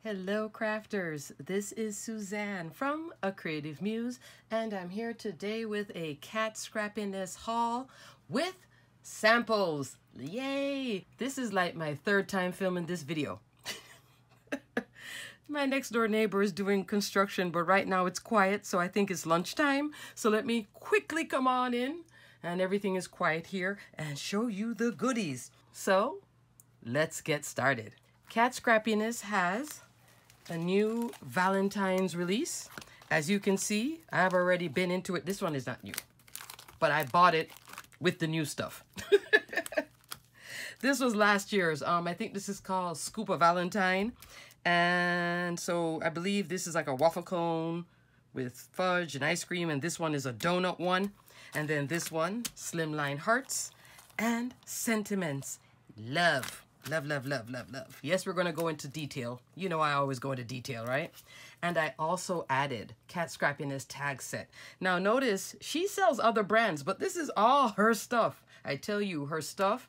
Hello crafters, this is Suzanne from A Creative Muse, and I'm here today with a Kat Scrappiness haul with samples. Yay! This is like my third time filming this video. My next door neighbor is doing construction, but right now it's quiet, so I think it's lunchtime. So let me quickly come on in, and everything is quiet here, and show you the goodies. So let's get started. Kat Scrappiness has a new Valentine's release. As you can see, I've already been into it. This one is not new, but I bought it with the new stuff. This was last year's. I think this is called Scoop of Valentine. And so I believe this is like a waffle cone with fudge and ice cream. And this one is a donut one. And then this one, Slimline Hearts and Sentiments. Love. Love, love, love, love, love. Yes, we're going to go into detail. You know I always go into detail, right? And I also added Kat Scrappiness tag set. Now notice, she sells other brands, but this is all her stuff. I tell you, her stuff,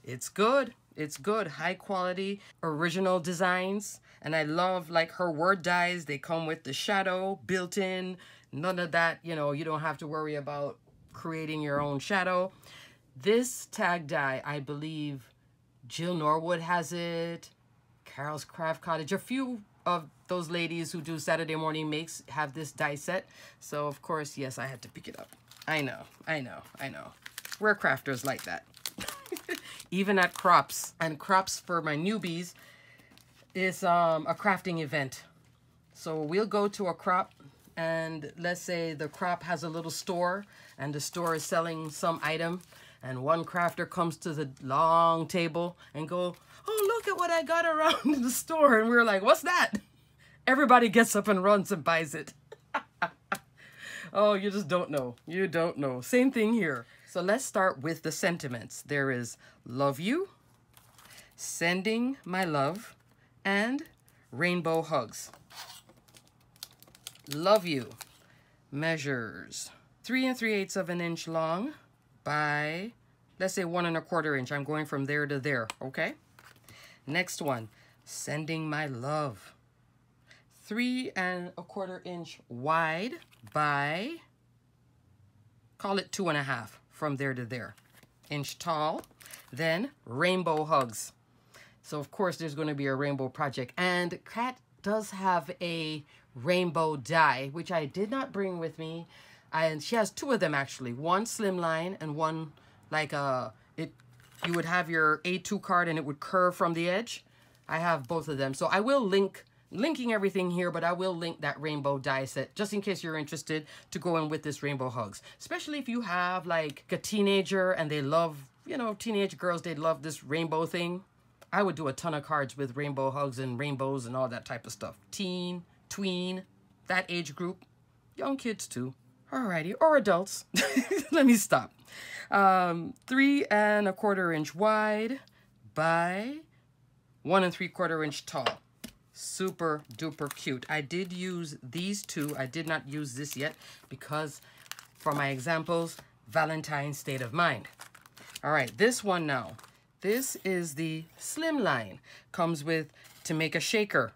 it's good. It's good. High quality, original designs. And I love like her word dies. They come with the shadow built in. None of that, you know, you don't have to worry about creating your own shadow. This tag die, I believe, Jill Norwood has it, Carol's Craft Cottage. A few of those ladies who do Saturday morning makes have this die set. So of course, yes, I had to pick it up. I know. We're crafters like that. Even at Crops. And Crops for my newbies is a crafting event. So we'll go to a crop and let's say the crop has a little store and the store is selling some item. And one crafter comes to the long table and go, oh, look at what I got around in the store. And we're like, what's that? Everybody gets up and runs and buys it. Oh, you just don't know. You don't know. Same thing here. So let's start with the sentiments. There is love you, sending my love, and rainbow hugs. Love you measures 3 3/8 of an inch long by, let's say 1 1/4 inch. I'm going from there to there, okay? Next one, sending my love. 3 1/4 inch wide by, call it 2 1/2 from there to there. Inch tall. Then rainbow hugs. So of course there's going to be a rainbow project. And Kat does have a rainbow die, which I did not bring with me. And she has 2 of them actually. One slimline and one like you would have your A2 card and it would curve from the edge. I have both of them. So I will linking everything here, but I will link that rainbow die set just in case you're interested to go in with this rainbow hugs. Especially if you have like a teenager and they love, you know, teenage girls, they love this rainbow thing. I would do a ton of cards with rainbow hugs and rainbows and all that type of stuff. Teen, tween, that age group, young kids too. Alrighty, or adults. Let me stop. 3 1/4 inch wide by 1 3/4 inch tall. Super duper cute. I did use these 2. I did not use this yet because for my examples, Valentine's State of Mind. All right, this one now. This is the Slimline. Comes with to make a shaker.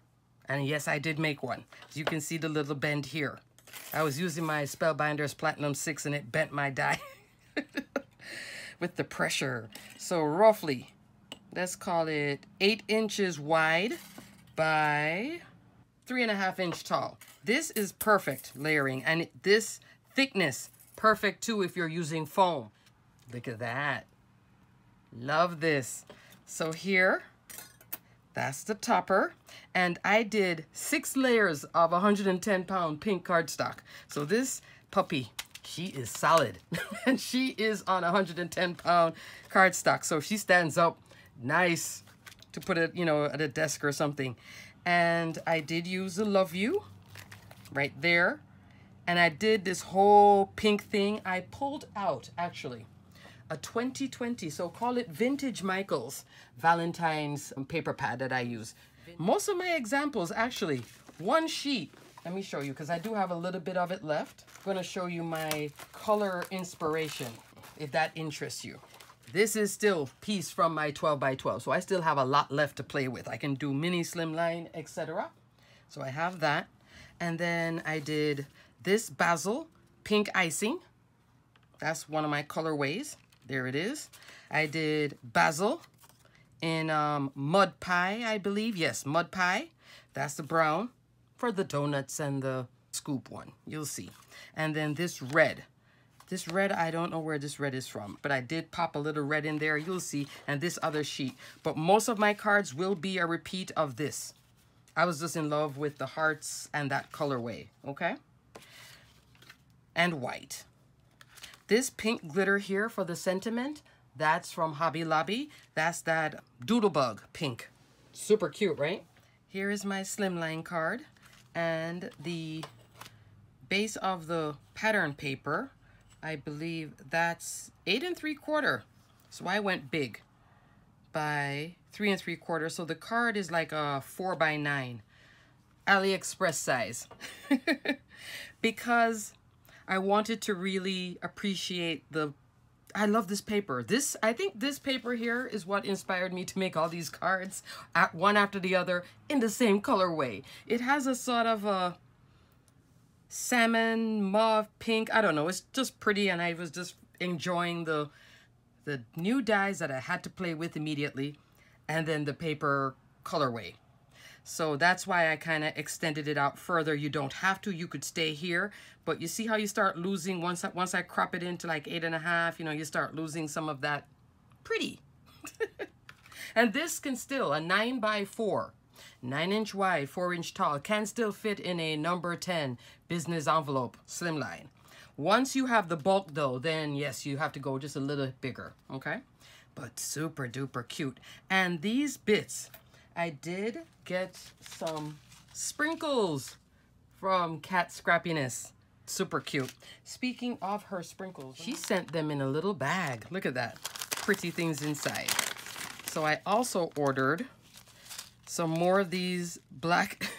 And yes, I did make one. As you can see the little bend here. I was using my Spellbinders Platinum 6 and it bent my die with the pressure. So roughly, let's call it 8 inches wide by 3 1/2 inch tall. This is perfect layering, and this thickness, perfect too if you're using foam. Look at that. Love this. So here, that's the topper. And I did 6 layers of 110-pound pink cardstock. So this puppy, she is solid. And she is on 110-pound cardstock. So she stands up nice to put it, you know, at a desk or something. And I did use the love you right there. And I did this whole pink thing. I pulled out, actually, a 2020, so call it Vintage Michaels Valentine's paper pad that I use. Most of my examples, actually, one sheet. Let me show you, because I do have a little bit of it left. I'm going to show you my color inspiration, if that interests you. This is still piece from my 12 by 12. So I still have a lot left to play with. I can do mini slimline, etc. So I have that. And then I did this basil pink icing. That's one of my colorways. There it is. I did basil in mud pie, I believe. Yes, mud pie. That's the brown for the donuts and the scoop one. You'll see. And then this red. This red, I don't know where this red is from, but I did pop a little red in there. You'll see. And this other sheet. But most of my cards will be a repeat of this. I was just in love with the hearts and that colorway. Okay? And white. This pink glitter here for the sentiment, that's from Hobby Lobby. That's that Doodlebug pink. Super cute, right? Here is my Slimline card. And the base of the pattern paper, I believe that's 8 3/4. So I went big by 3 3/4. So the card is like a 4 by 9. AliExpress size. Because I wanted to really appreciate I love this paper. I think this paper here is what inspired me to make all these cards, one after the other, in the same colorway. It has a sort of a salmon, mauve, pink. I don't know. It's just pretty, and I was just enjoying the new dyes that I had to play with immediately, and then the paper colorway. So that's why I kind of extended it out further. You don't have to. You could stay here. But you see how you start losing once I crop it into like 8 1/2, you know, you start losing some of that pretty. And this can still, a 9 by 4, 9 inch wide, 4 inch tall, can still fit in a number 10 business envelope slimline. Once you have the bulk though, then yes, you have to go just a little bigger, okay? But super duper cute. And these bits, I did get some sprinkles from Kat Scrappiness. Super cute. Speaking of her sprinkles, she sent them in a little bag. Look at that. Pretty things inside. So I also ordered some more of these black...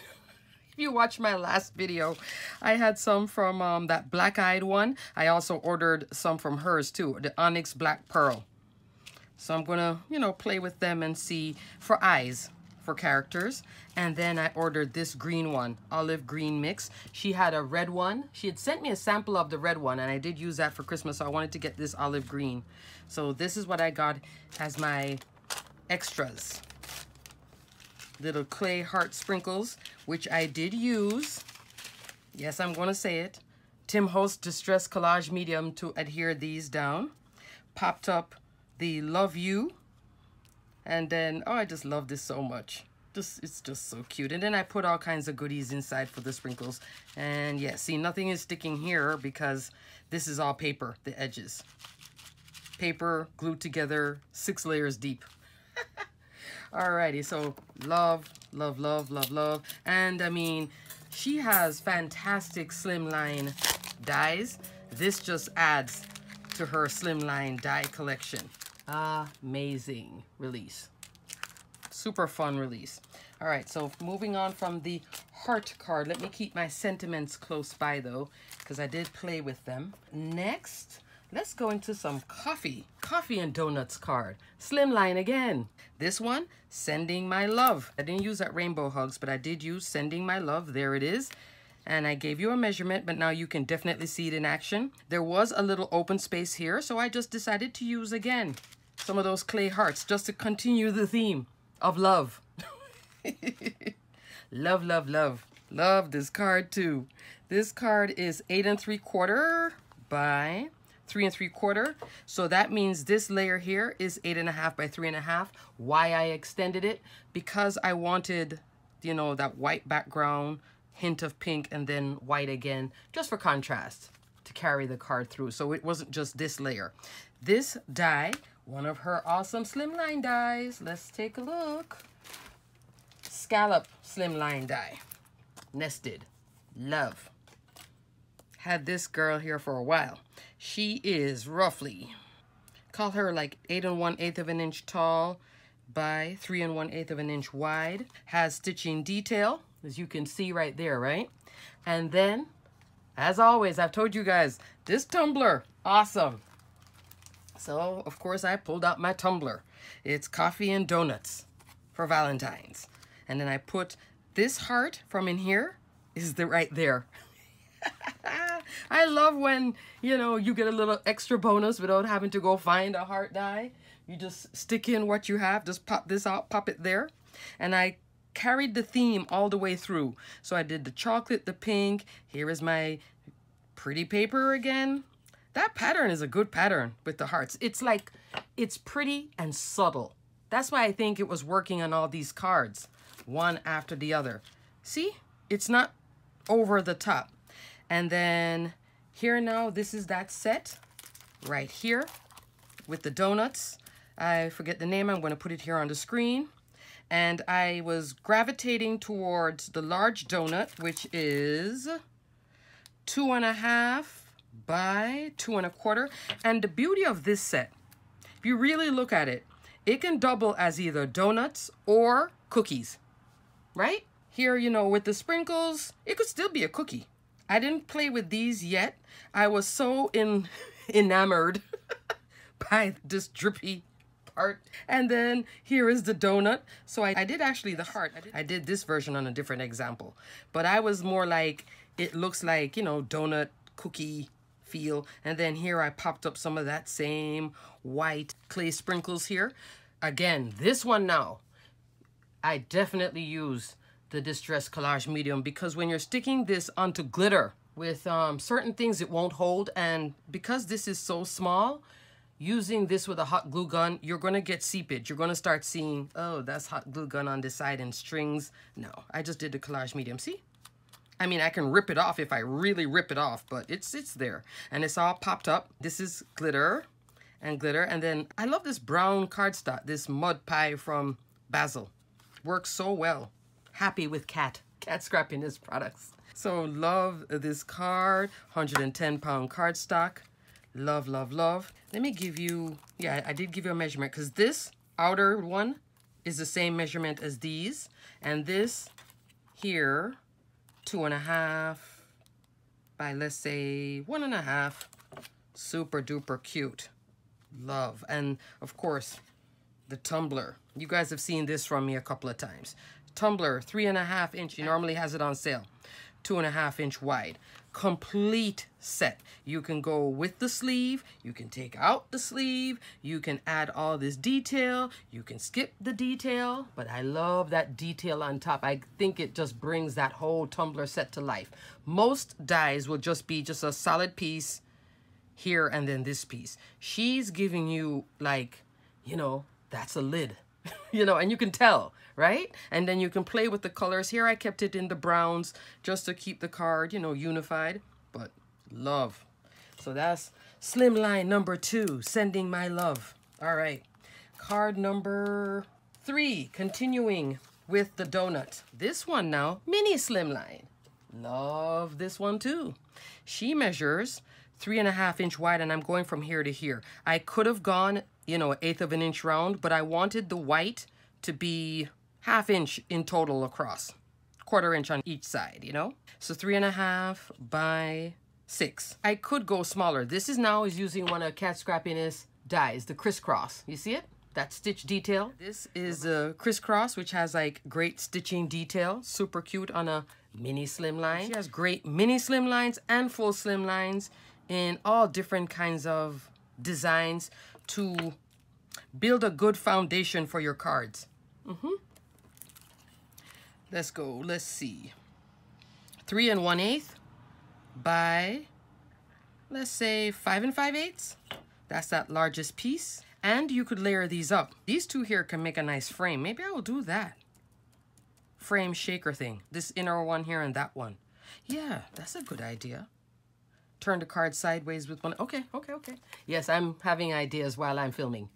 If you watch my last video, I had some from that black-eyed one. I also ordered some from hers too, the Onyx Black Pearl. So I'm gonna, you know, play with them and see for eyes, for characters. And then I ordered this green one, olive green mix. She had a red one. She had sent me a sample of the red one, and I did use that for Christmas, so I wanted to get this olive green. So this is what I got as my extras. Little clay heart sprinkles, which I did use. Yes, I'm gonna say it. Tim Host Distress Collage Medium to adhere these down. Popped up the Love You. And then, oh, I just love this so much. It's just so cute. And then I put all kinds of goodies inside for the sprinkles. And yeah, see, nothing is sticking here because this is all paper, the edges. Paper glued together, 6 layers deep. Alrighty, so love, love, love, love, love. And I mean, she has fantastic slimline dies. This just adds to her slimline die collection. Amazing release. Super fun release. All right, so moving on from the heart card. Let me keep my sentiments close by though, because I did play with them. Next, let's go into some coffee and donuts card. Slimline again. This one, Sending My Love. I didn't use that Rainbow Hugs, but I did use Sending My Love. There it is. And I gave you a measurement, but now you can definitely see it in action. There was a little open space here, so I just decided to use again some of those clay hearts just to continue the theme of love. Love, love, love. Love this card too. This card is 8 3/4 by 3 3/4. So that means this layer here is 8 1/2 by 3 1/2. Why I extended it? Because I wanted, you know, that white background, hint of pink, and then white again, just for contrast to carry the card through. So it wasn't just this layer. This die, one of her awesome slimline dies. Let's take a look. Scallop slimline die. Nested. Love. Had this girl here for a while. She is roughly, call her like 8 1/8 of an inch tall by 3 1/8 of an inch wide. Has stitching detail, as you can see right there, right? And then, as always, I've told you guys, this tumbler, awesome. So, of course, I pulled out my tumbler. It's coffee and donuts for Valentine's. And then I put this heart from in here is right there. I love when, you know, you get a little extra bonus without having to go find a heart die. You just stick in what you have, just pop this out, pop it there. And I carried the theme all the way through. So I did the chocolate, the pink. Here is my pretty paper again. That pattern is a good pattern with the hearts. It's like, it's pretty and subtle. That's why I think it was working on all these cards, one after the other. See, it's not over the top. And then here now, this is that set right here with the donuts. I forget the name. I'm going to put it here on the screen. And I was gravitating towards the large donut, which is 2.5 by 2 1/4. And the beauty of this set, if you really look at it, it can double as either donuts or cookies, right? Here, you know, with the sprinkles, it could still be a cookie. I didn't play with these yet. I was so enamored by this drippy part. And then here is the donut. So I did actually the heart. I did this version on a different example. But I was more like, it looks like, you know, donut, cookie feel. And then here I popped up some of that same white clay sprinkles here. Again, this one now, I definitely use the Distress Collage Medium, because when you're sticking this onto glitter with certain things, it won't hold. And because this is so small, using this with a hot glue gun, you're going to get seepage. You're going to start seeing, oh, that's hot glue gun on this side and strings. No, I just did the Collage Medium. See? I mean, I can rip it off if I really rip it off, but it's there. And it's all popped up. This is glitter and glitter. And then I love this brown cardstock, this mud pie from Basil. Works so well. Happy with Kat Scrappiness products. So love this card, 110-pound cardstock. Love, love, love. Let me give you, yeah, I did give you a measurement, because this outer one is the same measurement as these. And this here, 2.5 by, let's say, 1.5. Super duper cute. Love. And of course, the tumbler. You guys have seen this from me a couple of times. Tumbler, 3.5 inch. He normally has it on sale. 2.5 inch wide. Complete set. You can go with the sleeve. You can take out the sleeve. You can add all this detail. You can skip the detail. But I love that detail on top. I think it just brings that whole tumbler set to life. Most dies will just be just a solid piece here and then this piece. She's giving you like, you know, that's a lid. You know, and you can tell, right? And then you can play with the colors. Here I kept it in the browns just to keep the card, you know, unified. But love. So that's Slimline number 2, sending my love. All right. Card number 3, continuing with the donut. This one now, mini Slimline. Love this one too. She measures 3.5 inch wide, and I'm going from here to here. I could have gone, you know, 1/8 of an inch round, but I wanted the white to be 1/2 inch in total across, 1/4 inch on each side, you know? So 3.5 by 6. I could go smaller. This is using one of Kat Scrappiness dies, the crisscross. You see it? That stitch detail. This is a crisscross, which has like great stitching detail. Super cute on a mini Slimline. She has great mini Slimlines and full Slimlines in all different kinds of designs to build a good foundation for your cards. Let's go. Let's see. 3 1/8 by, let's say, 5 5/8. That's that largest piece. And you could layer these up. These two here can make a nice frame. Maybe I will do that. Frame shaker thing. This inner one here and that one. Yeah, that's a good idea. Turn the card sideways with one. Okay. Yes, I'm having ideas while I'm filming.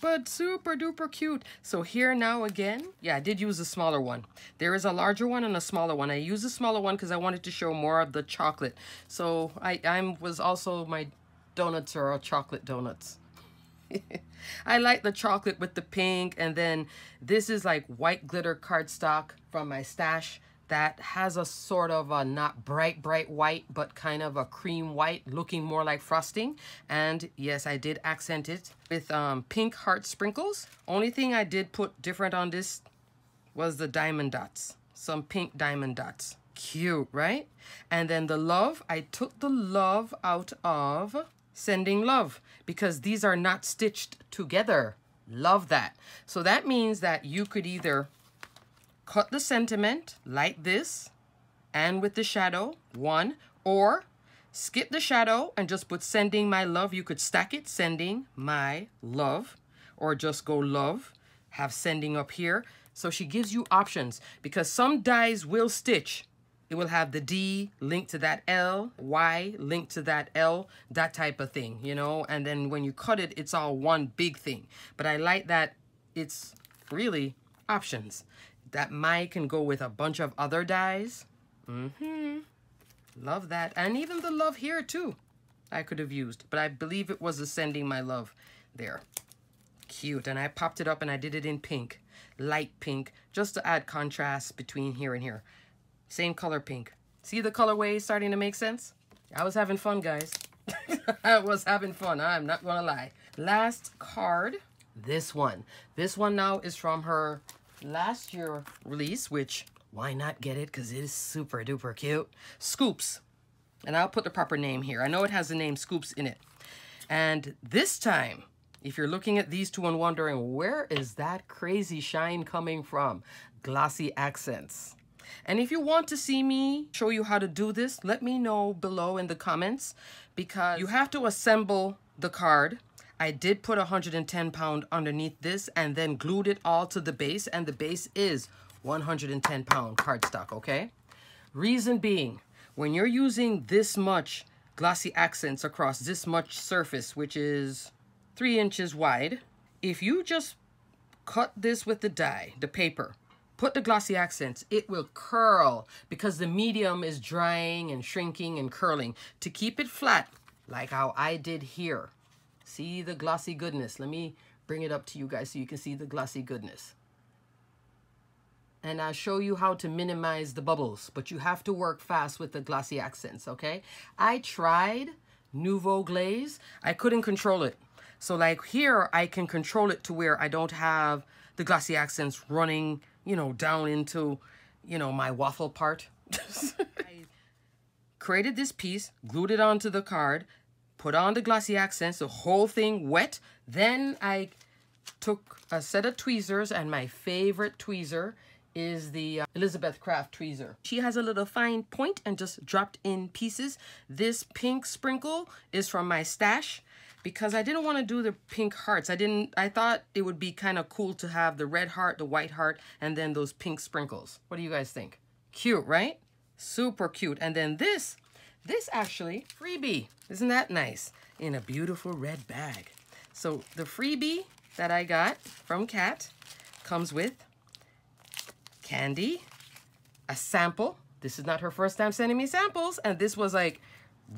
But super duper cute. So here now again, yeah, I did use a smaller one. There is a larger one and a smaller one. I used the smaller one because I wanted to show more of the chocolate. So I was also, my donuts are chocolate donuts. I like the chocolate with the pink, and then this is like white glitter cardstock from my stash that has a sort of a not bright white, but kind of a cream white, looking more like frosting. And yes, I did accent it with pink heart sprinkles. Only thing I did put different on this was the diamond dots, some pink diamond dots. Cute, right? And then the love, I took the love out of Sending Love because these are not stitched together. Love that. So that means that you could either cut the sentiment like this and with the shadow, one, or skip the shadow and just put Sending My Love. You could stack it, Sending My Love, or just go love, have sending up here. So she gives you options because some dies will stitch. It will have the D linked to that L, Y linked to that L, that type of thing, you know? And then when you cut it, it's all one big thing. But I like that it's really options. That my can go with a bunch of other dies. Love that. And even the love here too, I could have used. But I believe it was a Sending My Love there. Cute. And I popped it up and I did it in pink, light pink, just to add contrast between here and here. Same color pink. See the colorway starting to make sense? I was having fun, guys. I was having fun. I'm not gonna lie. Last card, this one. This one now is from her last year release, which why not get it? Because it is super duper cute. Scoops. And I'll put the proper name here. I know it has the name Scoops in it. And this time, if you're looking at these two and wondering, where is that crazy shine coming from? Glossy Accents. And if you want to see me show you how to do this, let me know below in the comments, because you have to assemble the card. I did put 110 pound underneath this and then glued it all to the base, and the base is 110 pound cardstock, okay? Reason being, when you're using this much glossy accents across this much surface, which is 3 inches wide, if you just cut this with the die, the paper, put the glossy accents, it will curl because the medium is drying and shrinking and curling. To keep it flat, like how I did here. See the glossy goodness? Let me bring it up to you guys so you can see the glossy goodness. And I'll show you how to minimize the bubbles, but you have to work fast with the glossy accents, okay? I tried Nouveau Glaze. I couldn't control it. So like here, I can control it to where I don't have the glossy accents running, you know, down into, you know, my waffle part. I created this piece, glued it onto the card, put on the glossy accents, the whole thing wet. Then I took a set of tweezers, and my favorite tweezer is the Elizabeth Craft tweezer. She has a little fine point and just dropped in pieces. This pink sprinkle is from my stash, because I didn't want to do the pink hearts. I thought it would be kind of cool to have the red heart, the white heart, and then those pink sprinkles. What do you guys think? Cute, right? Super cute. And then this actually, freebie. Isn't that nice? In a beautiful red bag. So the freebie that I got from Kat comes with candy, a sample. This is not her first time sending me samples. And this was like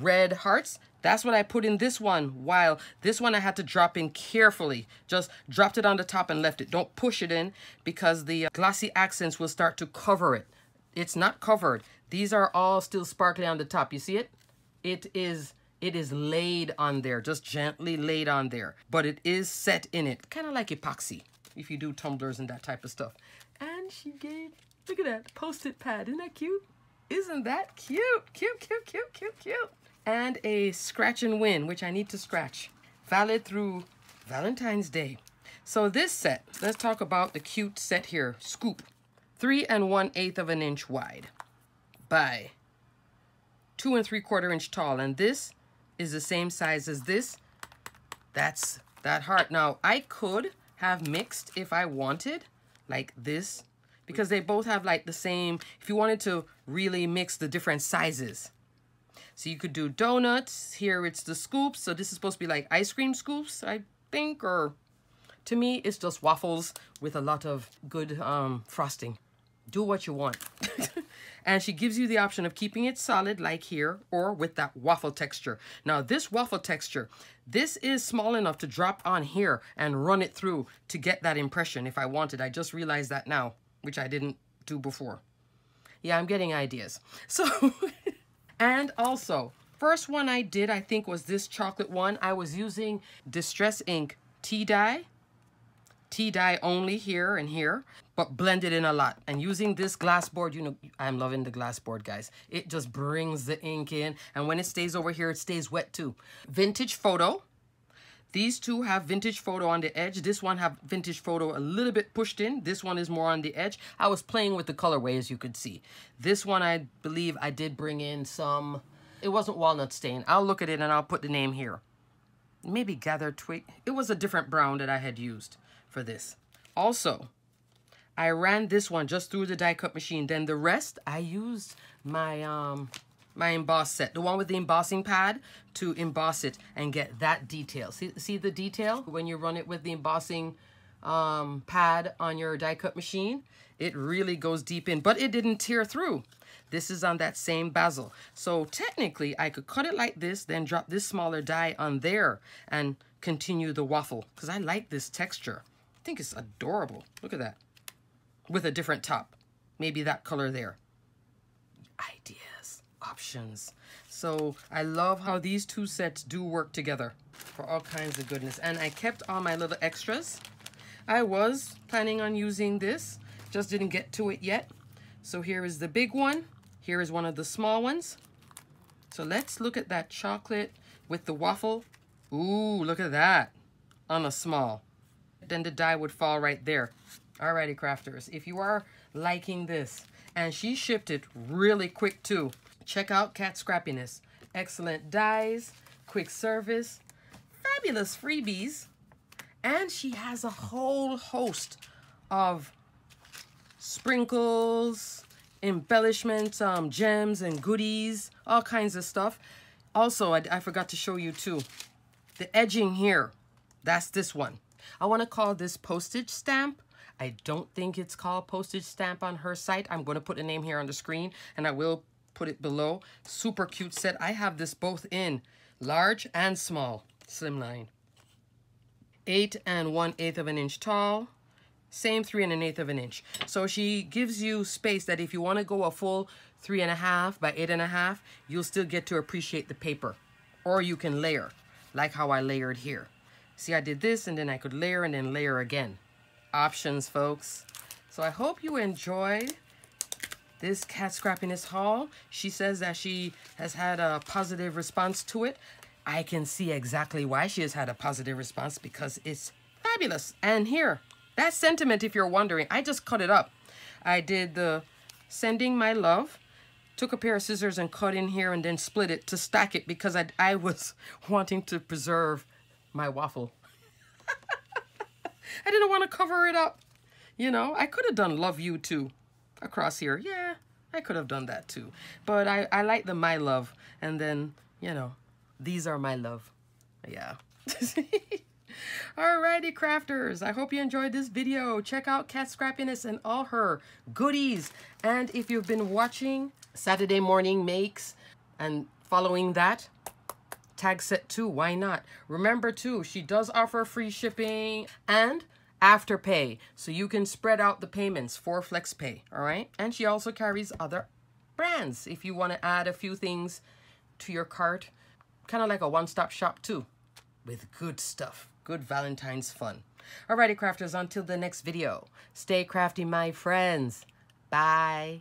red hearts. That's what I put in this one, while this one I had to drop in carefully. Just dropped it on the top and left it. Don't push it in because the glossy accents will start to cover it. It's not covered. These are all still sparkly on the top. You see it? It is laid on there, just gently laid on there. But it is set in it, kind of like epoxy, if you do tumblers and that type of stuff. And she gave, look at that, Post-it pad. Isn't that cute? Isn't that cute? Cute, cute, cute, cute, cute. And a scratch and win, which I need to scratch. Valid through Valentine's Day. So this set, let's talk about the cute set here. Scoop, 3 1/8 of an inch wide by 2 3/4 inch tall. And this is the same size as this. That's that heart. Now, I could have mixed if I wanted, like this, because they both have like the same, if you wanted to really mix the different sizes. So you could do donuts. Here it's the scoops. So this is supposed to be like ice cream scoops, I think. Or to me, it's just waffles with a lot of good frosting. Do what you want. And she gives you the option of keeping it solid like here, or with that waffle texture. Now this waffle texture, this is small enough to drop on here and run it through to get that impression if I wanted. I just realized that now, which I didn't do before. Yeah, I'm getting ideas. So, and also, first one I did, I think, was this chocolate one. I was using Distress Ink tea dye only here and here, but blended in a lot. And using this glass board, you know, I'm loving the glass board, guys. It just brings the ink in, and when it stays over here, it stays wet too. Vintage Photo. These two have Vintage Photo on the edge. This one have Vintage Photo a little bit pushed in. This one is more on the edge. I was playing with the colorway, as you could see. This one, I believe I did bring in some, it wasn't walnut stain. I'll look at it and I'll put the name here. Maybe Gathered Twig. It was a different brown that I had used for this. Also, I ran this one just through the die cut machine. Then the rest, I used my my emboss set, the one with the embossing pad, to emboss it and get that detail. See the detail when you run it with the embossing pad on your die cut machine? It really goes deep in, but it didn't tear through. This is on that same bezel. So technically, I could cut it like this, then drop this smaller die on there and continue the waffle, because I like this texture. I think it's adorable. Look at that. With a different top. Maybe that color there. Ideas, options. So I love how these two sets do work together for all kinds of goodness. And I kept all my little extras. I was planning on using this, just didn't get to it yet. So here is the big one. Here is one of the small ones. So let's look at that chocolate with the waffle. Ooh, look at that on a small. Then the die would fall right there. Alrighty, crafters, if you are liking this, and she shipped it really quick too, check out Kat Scrappiness. Excellent dies, quick service, fabulous freebies, and she has a whole host of sprinkles, embellishments, gems and goodies, all kinds of stuff. Also, I forgot to show you too, the edging here, that's this one. I want to call this postage stamp. I don't think it's called postage stamp on her site. I'm going to put a name here on the screen, and I will put it below. Super cute set. I have this both in large and small, slimline. 8 1/8 of an inch tall. Same 3 1/8 of an inch. So she gives you space that if you want to go a full 3.5 by 8.5, you'll still get to appreciate the paper. Or you can layer, like how I layered here. See, I did this, and then I could layer and then layer again. Options, folks. So I hope you enjoyed this Kat Scrappiness haul. She says that she has had a positive response to it. I can see exactly why she has had a positive response, because it's fabulous. And here, that sentiment, if you're wondering, I just cut it up. I did the sending my love, took a pair of scissors and cut in here and then split it to stack it, because I was wanting to preserve my waffle. I didn't want to cover it up. You know, I could have done love you too across here. Yeah, I could have done that too. But I like the my love. And then, you know, these are my love. Yeah. Alrighty, crafters. I hope you enjoyed this video. Check out Kat Scrappiness and all her goodies. And if you've been watching Saturday Morning Makes and following that, tag set 2, why not? Remember too, she does offer free shipping and afterpay, so you can spread out the payments for FlexPay, all right? And she also carries other brands if you want to add a few things to your cart. Kind of like a one-stop shop too, with good stuff, good Valentine's fun. Alrighty, crafters, until the next video, stay crafty, my friends. Bye.